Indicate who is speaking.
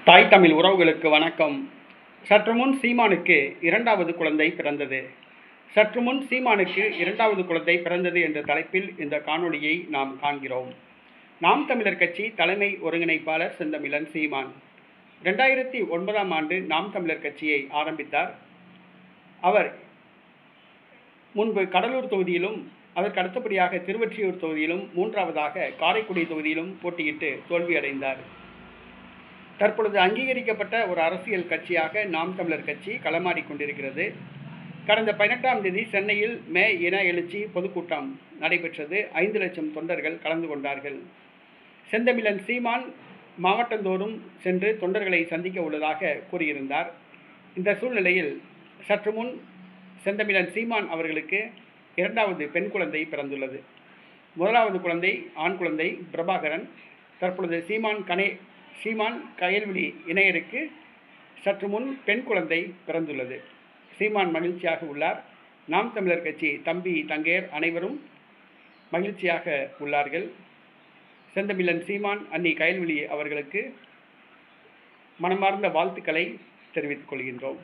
Speaker 1: தாய் தமிழ் உறவுகளுக்கு வணக்கம். சற்று முன் சீமானுக்கு இரண்டாவது குழந்தை பிறந்தது. சற்று முன் சீமானுக்கு இரண்டாவது குழந்தை பிறந்தது என்ற தலைப்பில் இந்த காணொளியை நாம் காண்கிறோம். நாம் தமிழர் கட்சி தலைமை ஒருங்கிணைப்பாளர் செந்தமிழன் சீமான் 2009ஆம் ஆண்டு நாம் தமிழர் கட்சியை ஆரம்பித்தார். அவர் முன்பு கடலூர் தொகுதியிலும் அதற்கு அடுத்தபடியாக திருவொற்றியூர் தொகுதியிலும் மூன்றாவதாக காரைக்குடி தொகுதியிலும் போட்டியிட்டு தோல்வியடைந்தார். தற்பொழுது அங்கீகரிக்கப்பட்ட ஒரு அரசியல் கட்சியாக நாம் தமிழர் கட்சி களமாடி கொண்டிருக்கிறது. கடந்த 18ஆம் தேதி சென்னையில் மே இன எழுச்சி பொதுக்கூட்டம் நடைபெற்றது. 5 லட்சம் தொண்டர்கள் கலந்து கொண்டார்கள். செந்தமிழன் சீமான் மாவட்டந்தோறும் சென்று தொண்டர்களை சந்திக்க உள்ளதாக கூறியிருந்தார். இந்த சூழ்நிலையில் சற்று முன் செந்தமிழன் சீமான் அவர்களுக்கு இரண்டாவது பெண் குழந்தை பிறந்துள்ளது. முதலாவது குழந்தை ஆண் குழந்தை பிரபாகரன். தற்பொழுது சீமான் கயல்விழி இணையருக்கு சற்று முன் பெண் குழந்தை பிறந்துள்ளது. சீமான் மகிழ்ச்சியாக உள்ளார். நாம் தமிழர் கட்சி தம்பி தங்கையர் அனைவரும் மகிழ்ச்சியாக உள்ளார்கள். செந்தமிழன் சீமான் அண்ணி கயல்விழி அவர்களுக்கு மனமார்ந்த வாழ்த்துக்களை தெரிவித்துக் கொள்கின்றோம்.